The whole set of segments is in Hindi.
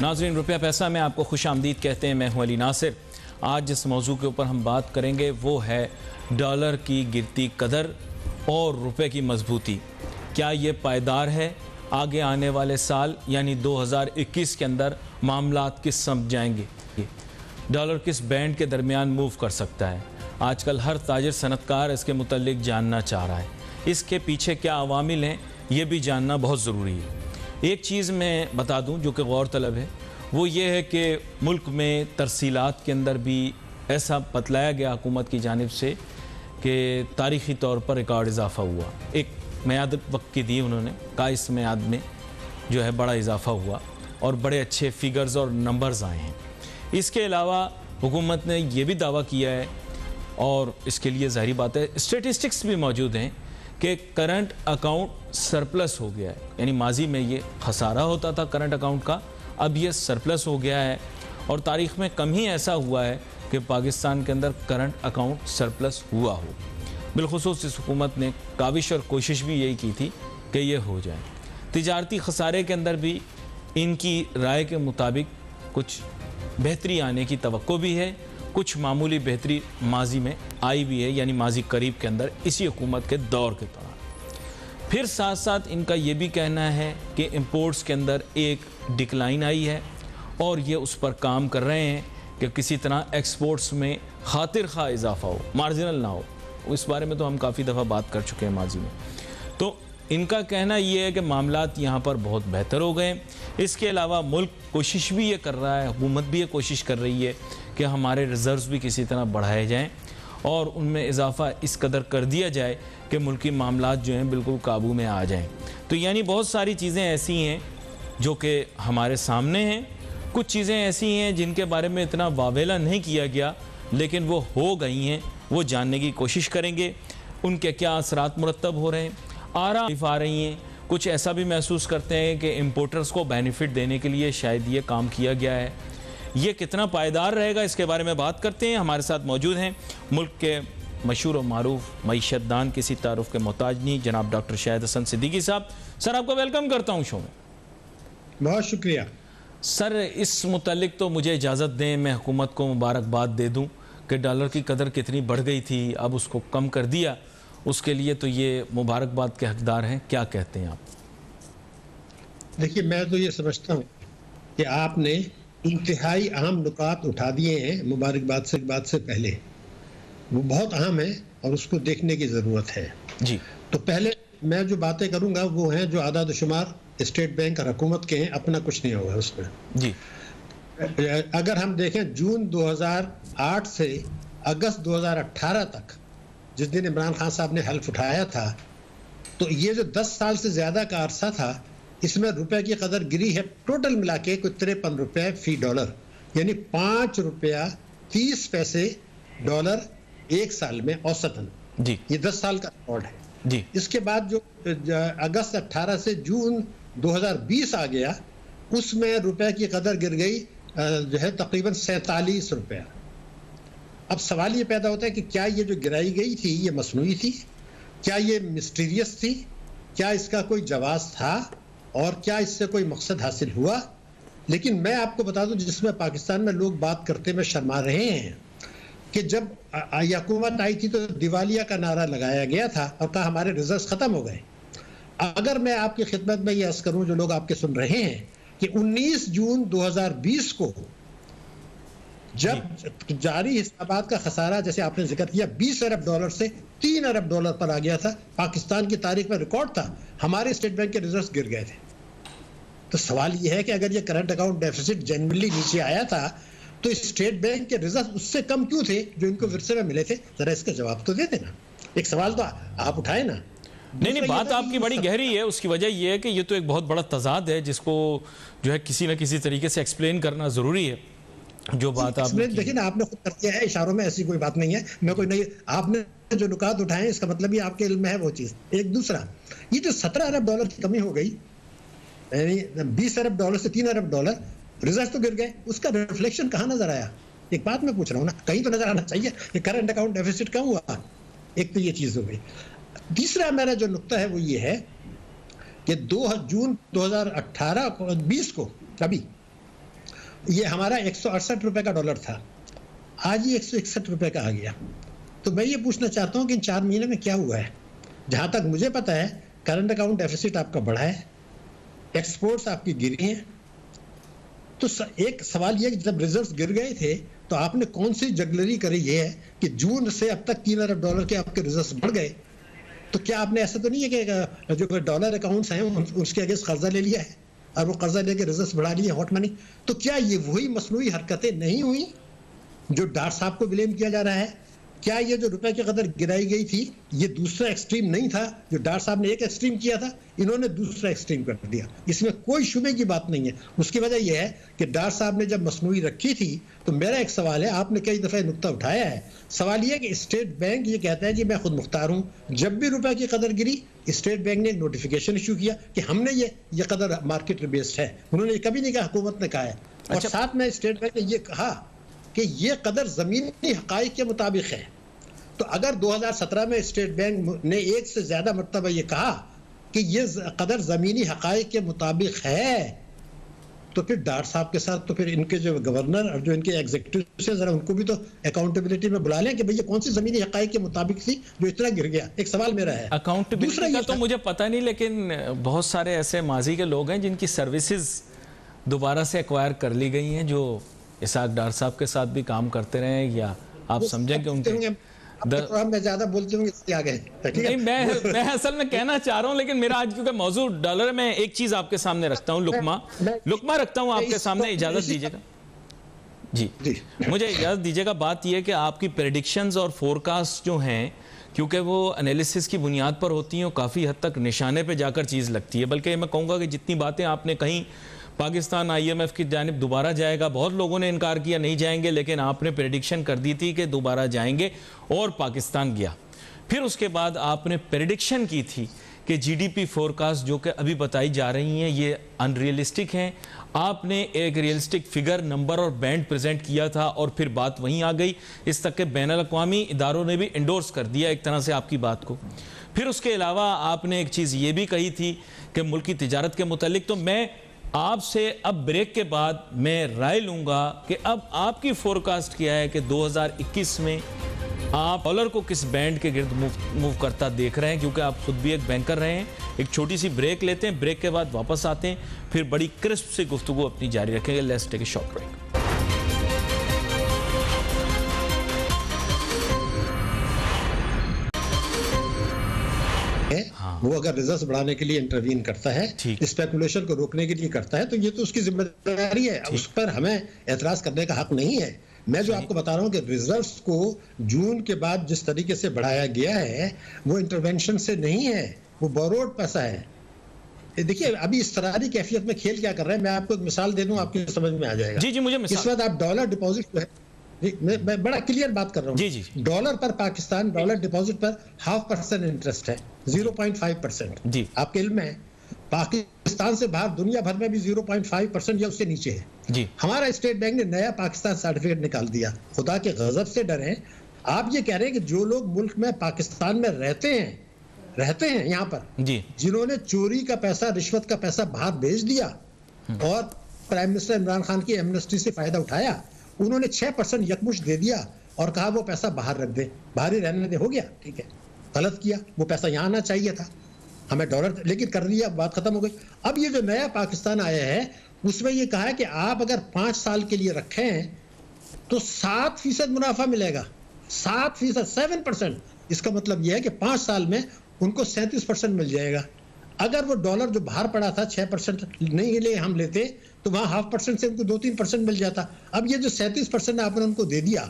नाज़रीन, रुपया पैसा में आपको खुश आमदीद कहते हैं। मैं हूं अली नासिर। आज जिस मौजू के ऊपर हम बात करेंगे वो है डॉलर की गिरती कदर और रुपए की मजबूती। क्या ये पायदार है? आगे आने वाले साल यानी 2021 के अंदर मामलात किस समझ जाएंगे? डॉलर किस बैंड के दरमियान मूव कर सकता है? आजकल हर ताजिर सनतकार इसके मुतल्लिक जानना चाह रहा है। इसके पीछे क्या अवामिल हैं, ये भी जानना बहुत ज़रूरी है। एक चीज़ मैं बता दूं जो कि गौर तलब है, वो ये है कि मुल्क में तरसीलात के अंदर भी ऐसा बतलाया गया हुकूमत की जानिब से कि तारीख़ी तौर पर रिकॉर्ड इजाफ़ा हुआ। एक मियाद वक्त की दी उन्होंने, कहा इस मियाद में जो है बड़ा इजाफ़ा हुआ और बड़े अच्छे फिगर्स और नंबर्स आए हैं। इसके अलावा हुकूमत ने यह भी दावा किया है, और इसके लिए ज़ाहिर बात है स्टेटिस्टिक्स भी मौजूद हैं, कि करंट अकाउंट सरप्लस हो गया है। यानी माजी में ये खसारा होता था करंट अकाउंट का, अब ये सरप्लस हो गया है। और तारीख़ में कम ही ऐसा हुआ है कि पाकिस्तान के अंदर करंट अकाउंट सरप्लस हुआ हो। बिलखुसूस इस हुकूमत ने काविश और कोशिश भी यही की थी कि ये हो जाए। तिजारती खसारे के अंदर भी इनकी राय के मुताबिक कुछ बेहतरी आने की तवक्को भी है। कुछ मामूली बेहतरी माजी में आई भी है, यानी माजी करीब के अंदर इसी हुकूमत के दौर के दौरान। फिर साथ साथ इनका ये भी कहना है कि इंपोर्ट्स के अंदर एक डिक्लाइन आई है और ये उस पर काम कर रहे हैं कि किसी तरह एक्सपोर्ट्स में खातिर खा इजाफा हो, मार्जिनल ना हो। इस बारे में तो हम काफ़ी दफ़ा बात कर चुके हैं माजी में। तो इनका कहना ये है कि मामलात यहाँ पर बहुत बेहतर हो गए। इसके अलावा मुल्क कोशिश भी ये कर रहा है, हुकूमत भी ये कोशिश कर रही है कि हमारे रिज़र्व्स भी किसी तरह बढ़ाए जाएं और उनमें इजाफ़ा इस कदर कर दिया जाए कि मुल्की मामलात जो हैं बिल्कुल काबू में आ जाएं। तो यानी बहुत सारी चीज़ें ऐसी हैं जो कि हमारे सामने हैं। कुछ चीज़ें ऐसी हैं जिनके बारे में इतना वावेला नहीं किया गया, लेकिन वो हो गई हैं। वो जानने की कोशिश करेंगे उनके क्या असरात मुरतब हो रहे हैं, आ रही हैं। कुछ ऐसा भी महसूस करते हैं कि इम्पोर्टर्स को बेनिफिट देने के लिए शायद ये काम किया गया है। ये कितना पायदार रहेगा, इसके बारे में बात करते हैं। हमारे साथ मौजूद हैं मुल्क के मशहूर और मारूफ मईशतदान, किसी तारुफ के मोहताज नहीं, जनाब डॉक्टर शाहिद हसन सिद्दीकी साहब। सर, आपको वेलकम करता हूँ शो में। बहुत शुक्रिया सर। इस मुतालिक तो मुझे इजाज़त दें, मैं हुकूमत को मुबारकबाद दे दूँ कि डॉलर की कदर कितनी बढ़ गई थी, अब उसको कम कर दिया। उसके लिए तो ये मुबारकबाद के हकदार हैं। क्या कहते हैं आप? देखिए, मैं तो ये समझता हूँ कि आपने इंतहाई अहम नुकात उठा दिए हैं मुबारकबाद से पहले। वो बहुत अहम है और उसको देखने की ज़रूरत है जी। तो पहले मैं जो बातें करूँगा वो हैं जो आदाद शुमार स्टेट बैंक और हुकूमत के हैं, अपना कुछ नहीं होगा उसमें जी। अगर हम देखें जून 2008 से अगस्त 2018 तक, जिस दिन इमरान खान साहब ने हल्फ उठाया था, तो ये जो 10 साल से ज़्यादा का अरसा था, इसमें रुपए की कदर गिरी है टोटल मिला के कोई 53 रुपये फी डॉलर, यानी 5 रुपया 30 पैसे डॉलर एक साल में औसतन जी। ये 10 साल का रिकॉर्ड है जी। इसके बाद जो अगस्त 18 से जून 2020 आ गया, उसमें रुपए की कदर गिर गई जो है तकरीबन 47 रुपया। अब सवाल ये पैदा होता है कि क्या ये जो गिराई गई थी ये मसनूई थी, क्या ये मिस्टीरियस थी, क्या इसका कोई जवाब था और क्या इससे कोई मकसद हासिल हुआ? लेकिन मैं आपको बता दूं, जिसमें पाकिस्तान में लोग बात करते में शर्मा रहे हैं कि जब हुकूमत आई थी तो दिवालिया का नारा लगाया गया था और कहा हमारे रिजर्व्स खत्म हो गए। अगर मैं आपकी खिदमत में ये अर्ज करूं, जो लोग आपके सुन रहे हैं, कि 19 जून 2020 को जब जारी हिसाबात का खसारा, जैसे आपने जिक्र किया, 20 अरब डॉलर से 3 अरब डॉलर पर आ गया था, पाकिस्तान की तारीख में रिकॉर्ड था, हमारे स्टेट बैंक के रिजर्व्स गिर गए थे। तो सवाल यह है कि अगर ये करंट अकाउंट डेफिसिट जेन्युइनली नीचे आया था तो स्टेट बैंक के रिजर्व उससे कम क्यों थे जो इनको विरसे में मिले थे? जरा इसका जवाब तो दे देना। एक सवाल तो आप उठाए ना। नहीं, बात आपकी बड़ी गहरी है। उसकी वजह यह है कि ये तो एक बहुत बड़ा तजाद है जिसको जो है किसी न किसी तरीके से एक्सप्लेन करना ज़रूरी है। जो बात आपने देखिए ना, आपने खुद कर दिया है इशारों में, ऐसी कोई बात नहीं है। मैं कोई नहीं, आपने जो नुकात उठाए इसका मतलब ही आपके इल्म में है वो चीज़। एक दूसरा, ये जो 17 अरब डॉलर की कमी हो गई, यानी 20 अरब डॉलर से 3 अरब डॉलर, रिजर्व तो गिर गए, उसका रिफ्लेक्शन कहाँ नजर आया? एक बात मैं पूछ रहा हूँ ना, कहीं तो नजर आना चाहिए कि करंट अकाउंट डेफिसिट कम हुआ। एक तो ये चीज़ हो गई। तीसरा मेरा जो नुक्ता है वो ये है कि 2 जून 2018-20 को, अभी ये हमारा 168 रुपए का डॉलर था, आज ये 161 रुपए का आ गया। तो मैं ये पूछना चाहता हूँ कि इन 4 महीने में क्या हुआ है। जहां तक मुझे पता है करंट अकाउंट डेफिसिट आपका बढ़ा है, एक्सपोर्ट्स आपकी गिरी हैं। तो एक सवाल ये कि जब रिजर्व्स गिर गए थे तो आपने कौन सी जगलरी करी ये है कि जून से अब तक 3 अरब डॉलर के आपके रिजर्व्स बढ़ गए। तो क्या आपने ऐसा तो नहीं है कि जो डॉलर अकाउंट्स हैं उसके अगेंस्ट कर्जा ले लिया है और वो कर्जा लेके रिजर्व्स बढ़ा लिए हॉट मनी। तो क्या ये वही मसनूई हरकतें नहीं हुई जो डार साहब को ब्लेम किया जा रहा है? क्या ये जो रुपए की कदर गिराई गई थी ये दूसरा एक्सट्रीम नहीं था? जो डार साहब ने एक एक्सट्रीम किया था, इन्होंने दूसरा एक्सट्रीम कर दिया। इसमें कोई शुबे की बात नहीं है। उसकी वजह यह है कि डार साहब ने जब मसनूई रखी थी तो मेरा एक सवाल है, आपने कई दफे नुक्ता उठाया है, सवाल यह कि स्टेट बैंक ये कहता है जी मैं खुद मुख्तार हूं। जब भी रुपए की कदर गिरी स्टेट बैंक ने एक नोटिफिकेशन इशू किया कि हमने ये कदर मार्केट बेस्ड है। उन्होंने कभी नहीं कहा, हुकूमत ने कहा है। और साथ में स्टेट बैंक ने ये कहा कि ये कदर ज़मीनी हक़ाइक़ के मुताबिक है। तो अगर 2017 में स्टेट बैंक ने एक से ज़्यादा मरतबा ये कहा कि ये कदर ज़मीनी हक़ाइक़ के मुताबिक है, तो फिर डार साहब के साथ तो फिर इनके जो गवर्नर और जो इनके एग्जीक्यूटिव से ज़रा उनको भी तो अकाउंटेबिलिटी में बुला लें कि भैया कौन सी ज़मीनी हक़ाइक़ के मुताबिक थी जो इतना गिर गया। एक सवाल मेरा है। अकाउंटेबिलिटी का तो मुझे पता नहीं, लेकिन बहुत सारे ऐसे माजी के लोग हैं जिनकी सर्विसेज दोबारा से एक्वायर कर ली गई हैं, जो इसाक डार साहब के साथ भी काम करते रहे, या आप समझें कि उनके मैं ज्यादा बोलते हूँ इसके आगे नहीं, मैं असल में कहना चाह रहा हूँ, लेकिन मेरा आज क्योंकि मौजू डॉलर में एक चीज आपके सामने रखता हूँ, लुकमा रखता हूँ आपके सामने, इजाजत दीजिएगा जी, मुझे इजाजत दीजिएगा। बात यह है कि आपकी प्रेडिक्शंस और फोरकास्ट जो हैं, क्योंकि वो एनालिसिस की बुनियाद पर होती हैं, काफ़ी हद तक निशाने पे जाकर चीज़ लगती है। बल्कि मैं कहूँगा कि जितनी बातें आपने कहीं पाकिस्तान IMF की जानिब दोबारा जाएगा, बहुत लोगों ने इनकार किया नहीं जाएंगे, लेकिन आपने प्रेडिक्शन कर दी थी कि दोबारा जाएंगे और पाकिस्तान गया। फिर उसके बाद आपने प्रेडिक्शन की थी कि GDP फोरकास्ट जो कि अभी बताई जा रही हैं ये अनरियलिस्टिक हैं। आपने एक रियलिस्टिक फिगर, नंबर और बैंड प्रेजेंट किया था और फिर बात वहीं आ गई। इस तक के बैनुल-अक़वामी इदारों ने भी इंडोर्स कर दिया एक तरह से आपकी बात को। फिर उसके अलावा आपने एक चीज़ ये भी कही थी कि मुल्की तिजारत के मुतालिक। तो मैं आपसे अब ब्रेक के बाद मैं राय लूँगा कि अब आपकी फोरकास्ट क्या है कि 2021 में आप डॉलर को किस बैंड के गिर्द मूव करता देख रहे हैं, क्योंकि आप खुद भी एक बैंकर रहे हैं। एक छोटी सी ब्रेक लेते हैं, ब्रेक के बाद वापस आते हैं, फिर बड़ी क्रिस्प से गुफ्तगू अपनी जारी रखेंगे। Let's take a short break. वो अगर रिजर्व बढ़ाने के लिए इंटरवीन करता है, स्पेकुलेशन को रोकने के लिए करता है, तो ये तो उसकी जिम्मेदारी है, उस पर हमें एतराज करने का हक नहीं है। मैं जो आपको बता रहा हूँ कि रिजर्व्स को जून के बाद जिस तरीके से बढ़ाया गया है वो इंटरवेंशन से नहीं है, वो बोरोड पैसा है। देखिए अभी इस तरह की कैफियत में खेल क्या कर रहे हैं, मैं आपको एक मिसाल दे दूं, आपकी समझ में आ जाएगा। जी मुझे मिसाल। इस वक्त आप डॉलर डिपॉजिट जो है, मैं बड़ा क्लियर बात कर रहा हूँ, जी डॉलर पर पाकिस्तान डॉलर डिपॉजिट पर 0.5% इंटरेस्ट है, 0.5%। जी आपके इल्म में पाकिस्तान से बाहर दुनिया भर में भी 0.5% या उससे नीचे है। जी हमारा स्टेट बैंक ने नया पाकिस्तान सर्टिफिकेट निकाल दिया। खुदा के गजब से डरे, आप ये कह रहे हैं कि जो लोग मुल्क में पाकिस्तान में रहते हैं यहाँ पर जी, जिन्होंने चोरी का पैसा, रिश्वत का पैसा बाहर भेज दिया और प्राइम मिनिस्टर इमरान खान की एमनेस्टी से फायदा उठाया, उन्होंने 6% यकमुश्त दे दिया और कहा वो पैसा बाहर रख दे, बाहर ही रहने दे, हो गया ठीक है। गलत किया, वो पैसा यहाँ आना चाहिए था, हमें डॉलर लेकिन कर दिया, बात खत्म हो गई। अब ये जो नया पाकिस्तान आया है उसमें ये कहा है कि आप अगर 5 साल के लिए रखें तो 7% मुनाफा मिलेगा, 7%, 7%। इसका मतलब यह है कि 5 साल में उनको 37% मिल जाएगा। अगर वो डॉलर जो बाहर पड़ा था 6% नहीं ले हम लेते तो वहां 0.5% से उनको 2-3% मिल जाता। अब ये जो 37% आपने उनको दे दिया,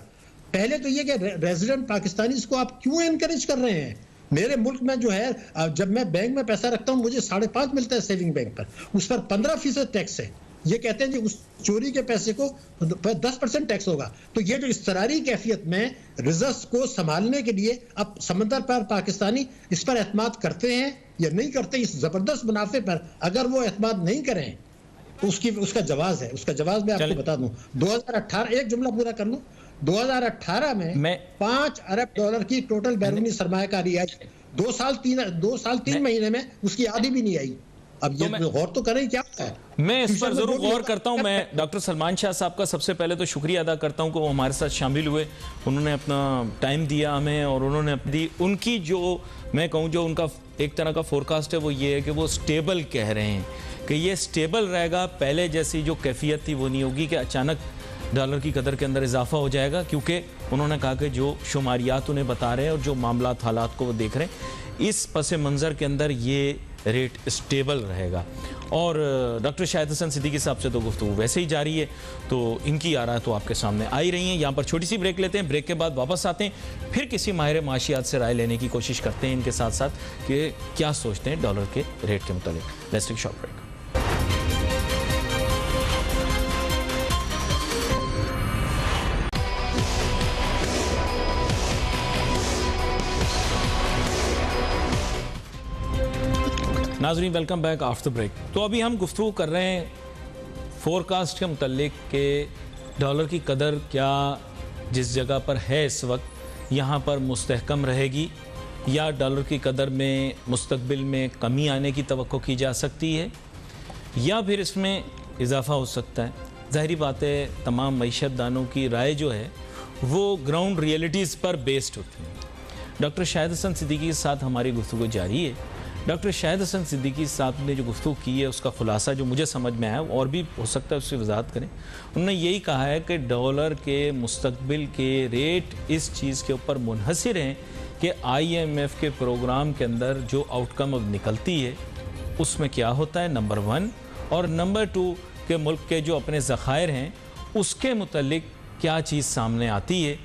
पहले तो ये कि रेजिडेंट पाकिस्तानी इसको आप क्यों एनकरेज कर रहे हैं? मेरे मुल्क में जो है, जब मैं बैंक में पैसा रखता हूं मुझे 5.5 मिलता है सेविंग बैंक पर, उस पर 15% टैक्स है। ये कहते हैं कि उस चोरी के पैसे को 10% टैक्स होगा। तो ये जो इस तरह की कैफियत में रिजर्व को संभालने के लिए अब समंदर पर पाकिस्तानी इस पर एतमाद करते हैं या नहीं करते, इस जबरदस्त मुनाफे पर अगर वो एतमाद नहीं करें तो उसका जवाब है, उसका जवाब मैं आपको बता दूं। 2018, एक जुमला पूरा कर लूं, 2018 में 5 अरब डॉलर की टोटल बैरूनी सरमायाकारी आई। 2 साल 3 महीने में उसकी आधी भी नहीं आई। अब ये गौर तो करें क्या है। मैं इस पर जरूर गौर करता हूं। मैं डॉक्टर सलमान शाह साहब का सबसे पहले तो शुक्रिया अदा करता हूं कि वो हमारे साथ शामिल हुए, उन्होंने अपना टाइम दिया हमें और उन्होंने अपनी उनकी जो मैं कहूं जो उनका एक तरह का फोरकास्ट है वो ये है कि वो स्टेबल कह रहे हैं कि ये स्टेबल रहेगा, पहले जैसी जो कैफियत थी वो नहीं होगी कि अचानक डॉलर की कदर के अंदर इजाफा हो जाएगा, क्योंकि उन्होंने कहा कि जो शुमारियात उन्हें बता रहे हैं और जो मामलात हालात को वो देख रहे हैं, इस पस मंज़र के अंदर ये रेट स्टेबल रहेगा। और डॉक्टर शाहिद हसन सिद्दीकी साहब से तो गुफ्तगू वैसे ही जारी है, तो इनकी आरा तो आपके सामने आ ही रही हैं। यहाँ पर छोटी सी ब्रेक लेते हैं, ब्रेक के बाद वापस आते हैं, फिर किसी माहिर माशियात से राय लेने की कोशिश करते हैं इनके साथ साथ कि क्या सोचते हैं डॉलर के रेट के मुतालिक। Let's take short break. नाज़रीन वेलकम बैक आफ्टर ब्रेक। तो अभी हम गुफ्तगू कर रहे हैं फोरकास्ट के मुतालिक कि डॉलर की कदर क्या जिस जगह पर है इस वक्त यहाँ पर मुस्तहकम रहेगी या डॉलर की कदर में मुस्तकबिल में कमी आने की तवक्को की जा सकती है या फिर इसमें इजाफा हो सकता है। ज़ाहिरी बात है तमाम मईशत दानों की राय जो है वो ग्राउंड रियलिटीज़ पर बेस्ड होती है। डॉक्टर शाहिद हसन सिद्दीकी के साथ हमारी गुफ्तगू जारी है। डॉक्टर शाहिद हसन सिद्दीकी साहब ने जो गुफ्तगू की है उसका खुलासा जो मुझे समझ में आया और भी हो सकता है उसकी वजाहत करें। उन्होंने यही कहा है कि डॉलर के मुस्तकबिल के रेट इस चीज़ के ऊपर मुनहसिर हैं कि IMF के प्रोग्राम के अंदर जो आउटकम अब निकलती है उसमें क्या होता है, नंबर 1, और नंबर 2 के मुल्क के जो अपने ज़खायर हैं उसके मुतल्लिक क्या चीज़ सामने आती है।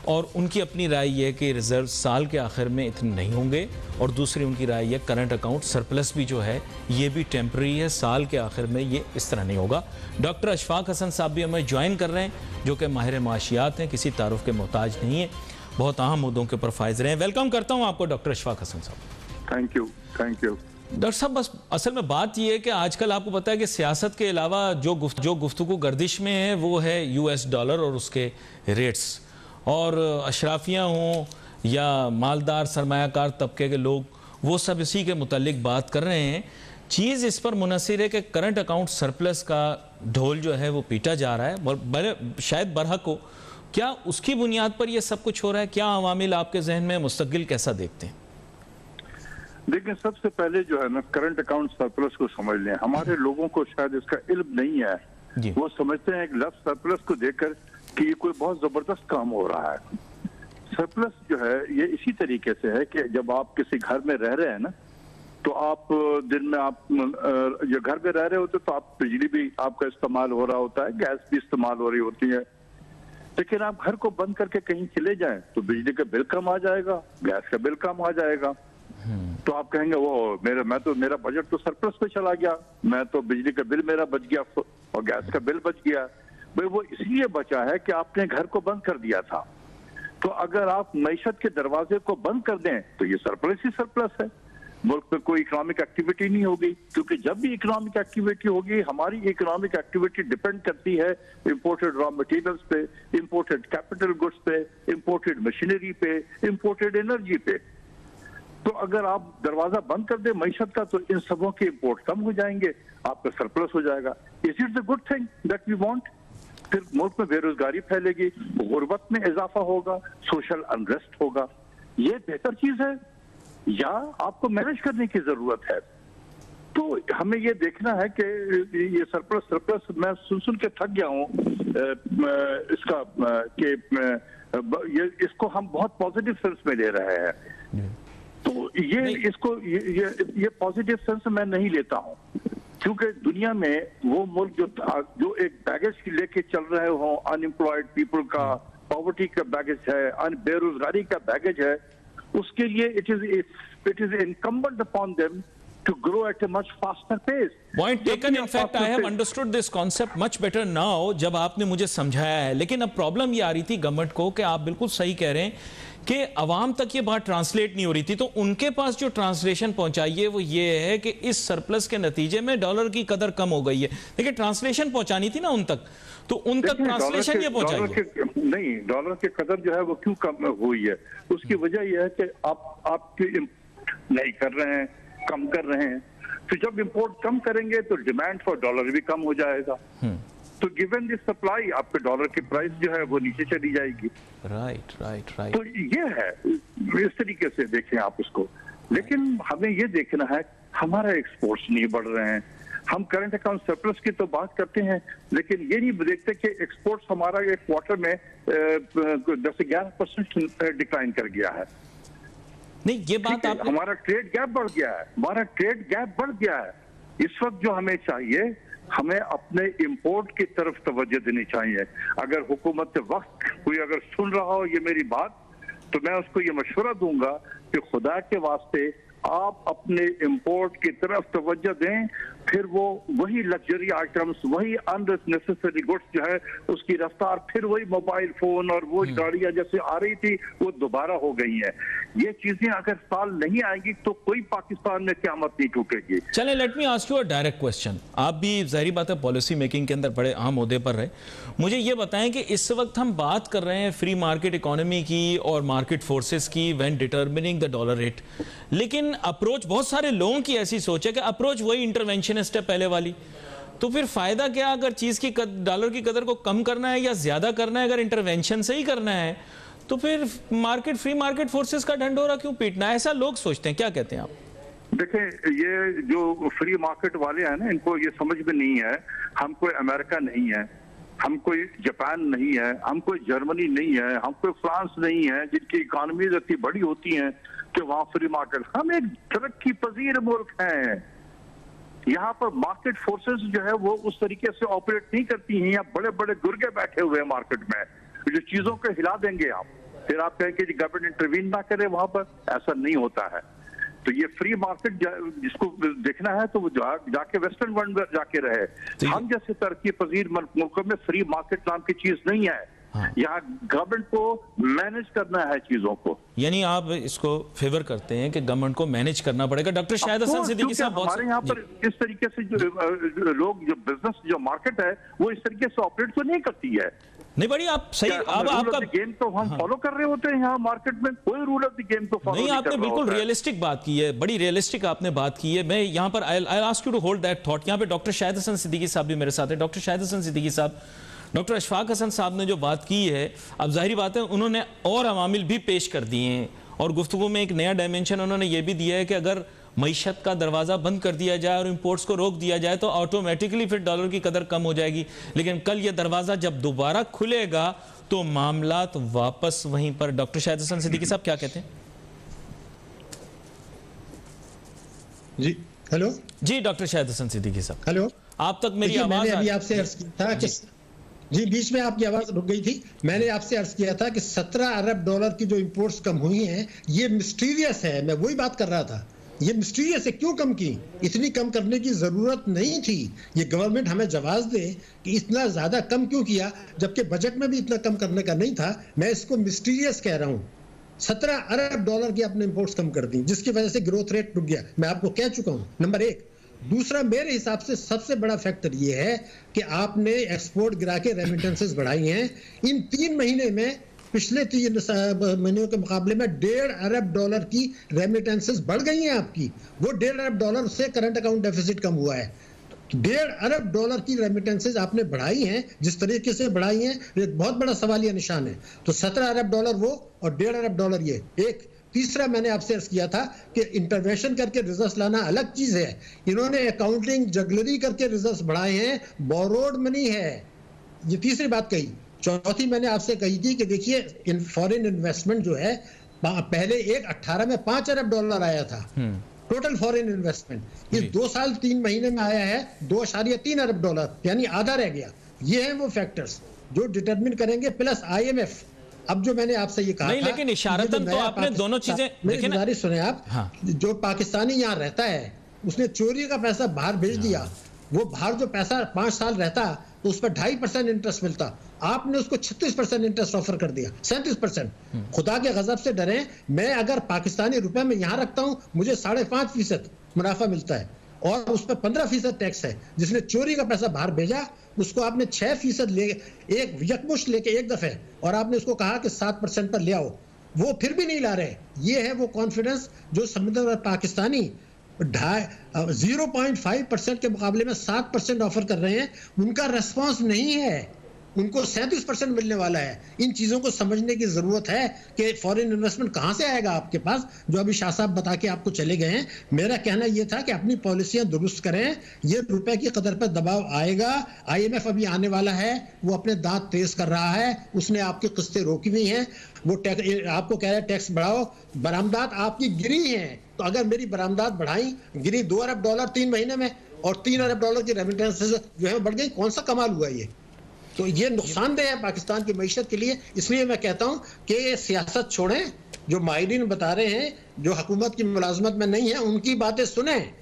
और उनकी अपनी राय यह है कि रिज़र्व साल के आखिर में इतने नहीं होंगे, और दूसरी उनकी राय यह करंट अकाउंट सरप्लस भी जो है ये भी टेम्प्रेरी है, साल के आखिर में ये इस तरह नहीं होगा। डॉक्टर अशफाक हसन साहब भी हमें ज्वाइन कर रहे हैं जो कि माहिर माशियात हैं, किसी तारुफ के मोहताज नहीं है, बहुत अहम मुद्दों के ऊपर फाइज रहे हैं। वेलकम करता हूँ आपको डॉक्टर अशफाक हसन साहब। थैंक यू डॉक्टर साहब, बस असल में बात यह है कि आजकल आपको पता है कि सियासत के अलावा जो गुफ्तगू गर्दिश में है वो है US डॉलर और उसके रेट्स, और अशराफियाँ हों या मालदार सरमायाकार तबके के लोग वो सब इसी के मुतालिक बात कर रहे हैं। चीज़ इस पर मुनसिर है कि करंट अकाउंट सरप्लस का ढोल जो है वो पीटा जा रहा है, शायद बरहक हो। क्या उसकी बुनियाद पर यह सब कुछ हो रहा है? क्या अवामिल आपके जहन में मुस्तकिल कैसा देखते हैं? देखिए, सबसे पहले जो है ना करंट अकाउंट सरप्लस को समझ लें। हमारे लोगों को शायद इसका इल्म नहीं है, वो समझते हैं एक लफ्ज सरप्लस को देखकर कि ये कोई बहुत जबरदस्त काम हो रहा है। सरप्लस जो है ये इसी तरीके से है कि जब आप किसी घर में रह रहे हैं ना, तो आप दिन में आप जो घर में रह रहे होते तो आप बिजली भी आपका इस्तेमाल हो रहा होता है, गैस भी इस्तेमाल हो रही होती है, लेकिन आप घर को बंद करके कहीं चले जाएं तो बिजली का बिल कम आ जाएगा, गैस का बिल कम आ जाएगा। तो आप कहेंगे वो मेरा बजट तो सरप्लस पे चला गया, मैं तो बिजली का बिल मेरा बच गया और गैस का बिल बच गया। भाई वो इसलिए बचा है कि आपने घर को बंद कर दिया था। तो अगर आप मईशत के दरवाजे को बंद कर दें तो ये सरप्लस ही सरप्लस है, मुल्क में कोई इकोनॉमिक एक्टिविटी नहीं होगी, क्योंकि जब भी इकोनॉमिक एक्टिविटी होगी, हमारी इकोनॉमिक एक्टिविटी डिपेंड करती है इंपोर्टेड रॉ मटेरियल्स पे, इंपोर्टेड कैपिटल गुड्स पे, इंपोर्टेड मशीनरी पे, इंपोर्टेड एनर्जी पे। तो अगर आप दरवाजा बंद कर दे मईशत का तो इन सबों के इंपोर्ट कम हो जाएंगे, आपका सरप्लस हो जाएगा। Is it the good thing that we want? फिर मुल्क में बेरोजगारी फैलेगी, गुर्बत में इजाफा होगा, सोशल अनरेस्ट होगा। ये बेहतर चीज है या आपको मैनेज करने की जरूरत है? तो हमें ये देखना है कि ये सरप्लस मैं सुन के थक गया हूँ इसका कि ये इसको हम बहुत पॉजिटिव सेंस में ले रहे हैं। तो ये पॉजिटिव सेंस मैं नहीं लेता हूँ, क्योंकि दुनिया में वो मुल्क जो एक बैगेज लेके चल रहे हो, अनएम्प्लॉयड पीपल का, पॉवर्टी का बैगेज है, बेरोजगारी का बैगेज है, उसके लिए it is incumbent upon them to grow at a much faster pace. Point taken. In fact, I have understood this concept much better now जब आपने मुझे समझाया है। लेकिन अब प्रॉब्लम ये आ रही थी गवर्नमेंट को कि आप बिल्कुल सही कह रहे हैं कि अवाम तक ये बात ट्रांसलेट नहीं हो रही थी, तो उनके पास जो ट्रांसलेशन पहुंचाई है वो ये है कि इस सरप्लस के नतीजे में डॉलर की कदर कम हो गई है। देखिए, ट्रांसलेशन पहुंचानी थी ना उन तक, तो उन तक ट्रांसलेशन ये पहुंचाई नहीं। डॉलर की कदर जो है वो क्यों कम हुई है? उसकी वजह यह है कि आप नहीं कर रहे हैं, कम कर रहे हैं, तो जब इंपोर्ट कम करेंगे तो डिमांड फॉर डॉलर भी कम हो जाएगा। तो गिवन दिस सप्लाई आपके डॉलर की प्राइस जो है वो नीचे चली जाएगी। राइट। तो ये है, इस तरीके से देखें आप उसको। लेकिन हमें ये देखना है हमारा एक्सपोर्ट्स नहीं बढ़ रहे हैं। हम करंट अकाउंट सरप्लस की तो बात करते हैं, लेकिन ये नहीं देखते कि एक्सपोर्ट्स हमारा एक क्वार्टर में 10-11% डिक्लाइन कर गया है। नहीं, ये बात आप, हमारा ट्रेड गैप बढ़ गया है, इस वक्त जो हमें चाहिए, हमें अपने इंपोर्ट की तरफ तवज्जो देनी चाहिए। अगर हुकूमत वक्त कोई अगर सुन रहा हो ये मेरी बात, तो मैं उसको ये मशवरा दूंगा कि खुदा के वास्ते आप अपने इंपोर्ट की तरफ तवज्जो दें, फिर वो वही लग्जरी आइटम्स, वही अननेसेसरी गुड्स जो है उसकी रफ्तार फिर वही मोबाइल फोन और वो गाड़ियां जैसे आ रही थी वो दोबारा हो गई है। ये चीजें अगर साल नहीं आएंगी तो कोई पाकिस्तान में क़यामत नहीं टूटेगी। चले, let me ask you a direct question. आप भी ज़ाहिर बात है पॉलिसी मेकिंग के अंदर बड़े अहम ओहदे पर रहे। मुझे ये बताएं कि इस वक्त हम बात कर रहे हैं फ्री मार्केट इकोनॉमी की और मार्केट फोर्सेस की when determining the dollar rate, लेकिन अप्रोच बहुत सारे लोगों की ऐसी सोच है कि अप्रोच वही इंटरवेंशनिस्ट है पहले वाली। तो फिर फायदा क्या अगर चीज की डॉलर की कदर को कम करना है या ज्यादा करना है? अगर इंटरवेंशन से ही करना है तो फिर फ्री मार्केट फोर्सेस का ढंढोरा क्यों पीटना है? ऐसा लोग सोचते हैं, क्या कहते हैं आप? देखें, ये जो फ्री मार्केट वाले हैं ना, इनको ये समझ में नहीं है हम कोई अमेरिका नहीं है, हम कोई जापान नहीं है, हम कोई जर्मनी नहीं है, हम कोई फ्रांस नहीं है जिनकी इकोनॉमीज इतनी बड़ी होती हैं कि वहां फ्री मार्केट। हम एक तरक्की पजीर मुल्क हैं। यहाँ पर मार्केट फोर्सेस जो है वो उस तरीके से ऑपरेट नहीं करती हैं। यहाँ बड़े बड़े गुर्गे बैठे हुए हैं मार्केट में जो चीजों को हिला देंगे आप, फिर आप कहेंगे कि गवर्नमेंट इंटरवीन ना करे वहां पर। ऐसा नहीं होता है। तो ये फ्री मार्केट जिसको देखना है तो वो जाके वेस्टर्न वर्ल्ड में जाके रहे। हम जैसे तरक्की पजीर मुल्कों में फ्री मार्केट नाम की चीज नहीं है। यहाँ गवर्नमेंट को मैनेज करना है चीजों को। यानी आप इसको फेवर करते हैं कि गवर्नमेंट को मैनेज करना पड़ेगा। डॉक्टर शाहिद हसन सिद्दीकी साहब, हमारे यहाँ पर इस तरीके से जो लोग, जो बिजनेस, जो मार्केट है वो इस तरीके से ऑपरेट तो नहीं करती है। नहीं, बड़ी आप सही, अब आपका गेम तो हम फॉलो कर रहे होते हैं। यहाँ मार्केट में कोई रूल ऑफ द गेम तो फॉलो नहीं। आपने बिल्कुल रियलिस्टिक बात की है, बड़ी रियलिस्टिक आपने बात की है। मैं यहाँ पर I ask you to hold that thought. यहाँ पे डॉक्टर शाहिद हसन सिद्दीकी साहब भी मेरे साथ है। डॉक्टर शाहिद हसन सिद्दीकी साहब, डॉक्टर अशफाक हसन साहब ने जो बात की है, अब जाहिर बात है उन्होंने और अवामिल भी पेश कर दिए हैं और गुफ्तगू में एक नया डायमेंशन उन्होंने ये भी दिया है कि अगर मईशत का दरवाज़ा बंद कर दिया जाए और इंपोर्ट्स को रोक दिया जाए तो ऑटोमेटिकली फिर डॉलर की कदर कम हो जाएगी। लेकिन कल ये दरवाज़ा जब दोबारा खुलेगा तो मामला तो वापस वहीं पर। डॉक्टर शाहिद हसन सिद्दीकी साहब क्या कहते हैं? जी हेलो। जी डॉक्टर शाहिद हसन सिद्दीकी साहब, हेलो। आप तक मेरी आवाज? मैंने अभी आपसे अर्ज किया था कि जी बीच में आपकी आवाज रुक गई थी। मैंने आपसे अर्ज किया था कि 17 अरब डॉलर की जो इंपोर्ट्स कम हुई हैं ये मिस्टीरियस है। मैं वही बात कर रहा था, ये मिस्टीरियस है। क्यों कम की? इतनी कम करने की जरूरत नहीं थी। ये गवर्नमेंट हमें जवाब दे कि इतना ज्यादा कम क्यों किया, जबकि बजट में भी इतना कम करने का नहीं था। मैं इसको मिस्टीरियस कह रहा हूँ। 17 अरब डॉलर की आपने इंपोर्ट्स कम कर दी, जिसकी वजह से ग्रोथ रेट रुक गया। मैं आपको कह चुका हूँ, नंबर एक। दूसरा, मेरे हिसाब से सबसे बड़ा फैक्टर ये है कि आपने एक्सपोर्ट गिरा के रेमिटेंसेस बढ़ाई हैं। इन 3 महीने में पिछले 3 महीनों के मुकाबले में 1.5 अरब डॉलर की रेमिटेंसेस बढ़ गई हैं आपकी। वो 1.5 अरब डॉलर से करंट अकाउंट डेफिसिट कम हुआ है। 1.5 अरब डॉलर की रेमिटेंसेस आपने बढ़ाई हैं, जिस तरीके से बढ़ाई हैं ये बहुत बड़ा सवालिया निशान है। तो 17 अरब डॉलर वो और 1.5 अरब डॉलर ये एक। तीसरा, मैंने आपसे अर्ज किया था कि इंटरवेंशन करके रिजर्व्स लाना अलग चीज है। इन्होंने अकाउंटिंग जगलरी करके रिजर्व्स बढ़ाए हैं, बोरोड मनी है। ये तीसरी बात कही। चौथी मैंने आपसे कही थी कि देखिए फॉरेन इन्वेस्टमेंट जो है पहले 18 में 5 अरब डॉलर आया था टोटल फॉरेन इन्वेस्टमेंट। ये 2 साल 3 महीने में आया है 2.3 अरब डॉलर, यानी आधा रह गया। ये हैं वो फैक्टर्स जो डिटरमिन करेंगे, प्लस IMF। अब जो मैंने आपसे ये कहा नहीं, लेकिन इशारतन तो आपने दोनों चीजें मेरी गुजारिश सुने आप। हाँ। जो पाकिस्तानी यहाँ रहता है उसने चोरी का पैसा बाहर भेज दिया। वो बाहर जो पैसा 5 साल रहता तो उस पर 2.5% इंटरेस्ट मिलता। आपने उसको 36% इंटरेस्ट ऑफर कर दिया, 37%। खुदा के गजब से डरे। मैं अगर पाकिस्तानी रुपए में यहाँ रखता हूँ मुझे 5.5% मुनाफा मिलता है और उस पर 15% टैक्स है। जिसने चोरी का पैसा बाहर भेजा उसको आपने 6% ले एक यकमुश्त लेके एक दफे, और आपने उसको कहा कि 7% पर ले आओ। वो फिर भी नहीं ला रहे। ये है वो कॉन्फिडेंस जो समझदार पाकिस्तानी 0.5% के मुकाबले में 7% ऑफर कर रहे हैं, उनका रेस्पॉन्स नहीं है, उनको 37% मिलने वाला है। इन चीजों को समझने की जरूरत है कि फॉरेन इन्वेस्टमेंट कहां से आएगा आपके पास, जो अभी शाह साहब बता के आपको चले गए हैं। मेरा कहना यह था कि अपनी पॉलिसियां दुरुस्त करें, ये रुपए की कदर पर दबाव आएगा। IMF अभी आने वाला है, वो अपने दांत तेज कर रहा है, उसने आपकी किस्तें रोकी हुई हैं, वो आपको कह रहा है टैक्स बढ़ाओ, बरामदात आपकी गिरी हैं। तो अगर मेरी बरामदात बढ़ाई, गिरी $2 अरब 3 महीने में, और $3 अरब की रेमिटेंसेस जो है बढ़ गई, कौन सा कमाल हुआ ये? तो ये नुकसानदेह है पाकिस्तान की मईशत के लिए। इसलिए मैं कहता हूं कि सियासत छोड़ें, जो माहिरीन बता रहे हैं, जो हुकूमत की मुलाजमत में नहीं है, उनकी बातें सुने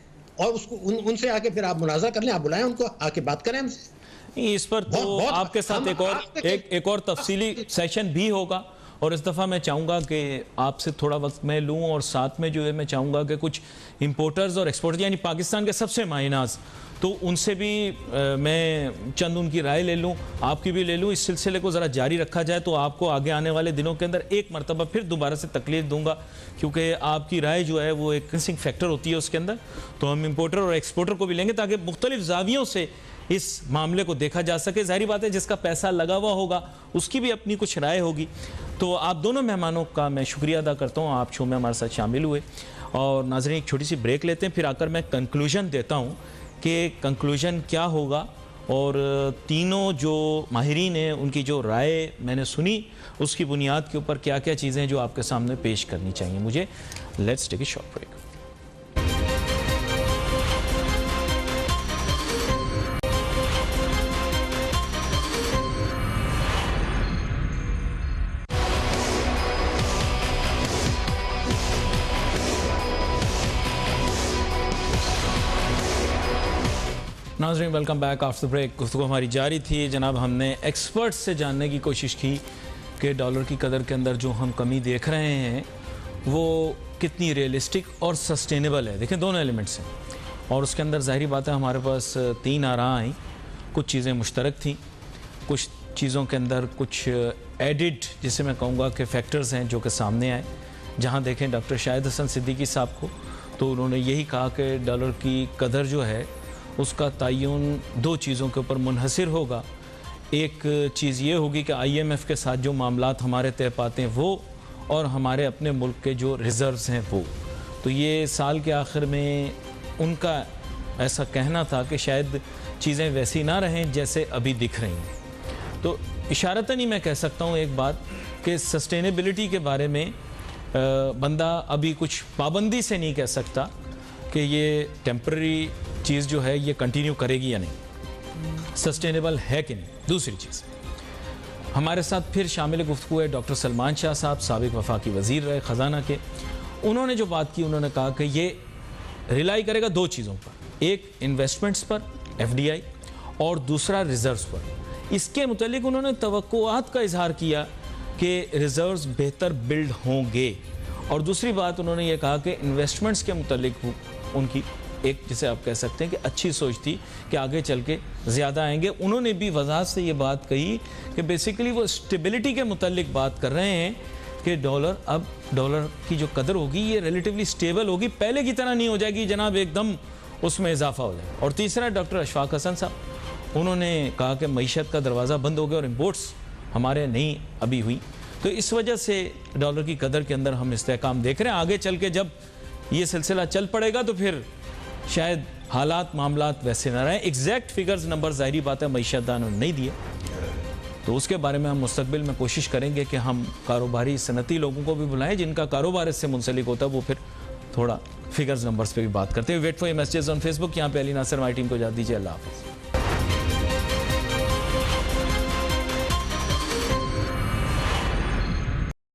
और उसको उनसे आके फिर आप मुनाज़ा कर लें, आप बुलाएं उनको, आके बात करें हमसे। इस पर तो आपके साथ एक और तफसीली सेशन भी होगा, और इस दफ़ा मैं चाहूँगा कि आपसे थोड़ा वक्त मैं लूँ, और साथ में जो है मैं चाहूँगा कि कुछ इंपोर्टर्स और एक्सपोर्टर्स यानी पाकिस्तान के सबसे मायनाज, तो उनसे भी मैं चंद उनकी राय ले लूँ, आपकी भी ले लूँ। इस सिलसिले को ज़रा जारी रखा जाए तो आपको आगे आने वाले दिनों के अंदर एक मरतबा फिर दोबारा से तकलीफ दूंगा, क्योंकि आपकी राय जो है वो एक कंसिंग फैक्टर होती है उसके अंदर। तो हम इंपोर्टर और एक्सपोर्टर को भी लेंगे ताकि मुख्तलिफ जावियों से इस मामले को देखा जा सके। जाहिर बात है जिसका पैसा लगा हुआ होगा उसकी भी अपनी कुछ राय होगी। तो आप दोनों मेहमानों का मैं शुक्रिया अदा करता हूँ, आप शो में हमारे साथ शामिल हुए। और नाज़रीन एक छोटी सी ब्रेक लेते हैं, फिर आकर मैं कंक्लूजन देता हूँ कि कंक्लूजन क्या होगा, और तीनों जो माहिरीन हैं उनकी जो राय मैंने सुनी उसकी बुनियाद के ऊपर क्या क्या चीज़ें जो आपके सामने पेश करनी चाहिए मुझे। Let's take a short break. नाज़रीन वेलकम बैक आफ्टर ब्रेक। गुफ्तगू हमारी जारी थी जनाब। हमने एक्सपर्ट्स से जानने की कोशिश की कि डॉलर की कदर के अंदर जो हम कमी देख रहे हैं वो कितनी रियलिस्टिक और सस्टेनेबल है। देखें दोनों एलिमेंट्स हैं, और उसके अंदर ज़ाहिरी बात है हमारे पास 3 आरा आई। कुछ चीज़ें मुश्तरक थी, कुछ चीज़ों के अंदर कुछ एडिड जिसे मैं कहूँगा कि फैक्टर्स हैं जो कि सामने आए। जहाँ देखें डॉक्टर शाहिद हसन सिद्दीकी साहब को, तो उन्होंने यही कहा कि डॉलर की कदर जो है उसका तयन 2 चीज़ों के ऊपर मुनहसर होगा। एक चीज़ ये होगी कि IMF के साथ जो मामलात हमारे तय पाते हैं वो, और हमारे अपने मुल्क के जो रिज़र्व्स हैं वो। तो ये साल के आखिर में उनका ऐसा कहना था कि शायद चीज़ें वैसी ना रहें जैसे अभी दिख रही हैं। तो इशारतन ही मैं कह सकता हूँ एक बात कि सस्टेनेबिलिटी के बारे में बंदा अभी कुछ पाबंदी से नहीं कह सकता कि ये टेम्पररी चीज़ जो है ये कंटिन्यू करेगी या नहीं, सस्टेनेबल है कि नहीं। दूसरी चीज़, हमारे साथ फिर शामिल गुफ्तगू है डॉक्टर सलमान शाह साहब, साबिक वफाकी वज़ीर रहे ख़जाना के। उन्होंने जो बात की, उन्होंने कहा कि ये रिलाई करेगा 2 चीज़ों पर, एक इन्वेस्टमेंट्स पर FDI और दूसरा रिज़र्व्स पर। इसके मुतालिक उन्होंने तवक्कुआत का इजहार किया कि रिज़र्व्स बेहतर बिल्ड होंगे, और दूसरी बात उन्होंने ये कहा कि इन्वेस्टमेंट्स के मुतालिक उनकी एक, जिसे आप कह सकते हैं कि अच्छी सोच थी कि आगे चल के ज़्यादा आएंगे। उन्होंने भी वजाहत से ये बात कही कि बेसिकली वो स्टेबिलिटी के मुतालिक बात कर रहे हैं कि डॉलर की जो कदर होगी ये रिलेटिवली स्टेबल होगी, पहले की तरह नहीं हो जाएगी जनाब एकदम उसमें इजाफा हो जाए। और तीसरा डॉक्टर अशफाक हसन साहब, उन्होंने कहा कि मईशत का दरवाज़ा बंद हो गया और इम्पोर्ट्स हमारे नहीं अभी हुई, तो इस वजह से डॉलर की कदर के अंदर हम इस्तेहकाम देख रहे हैं। आगे चल के जब ये सिलसिला चल पड़ेगा तो फिर शायद हालात मामलात वैसे ना रहें। एग्जैक्ट फिगर्स नंबर ज़ाहिरी बात है मईशतदान ने नहीं दिए, तो उसके बारे में हम मुस्तकबिल में कोशिश करेंगे कि हम कारोबारी सनती लोगों को भी बुलाएं जिनका कारोबार इससे मुंसलिक होता है, वो फिर थोड़ा फिगर्स नंबर्स पे भी बात करते हैं। Wait for your messages on Facebook. यहाँ पे अली नासिर हमारी टीम को इजाज़त दीजिए। अल्लाह हाफ़िज़।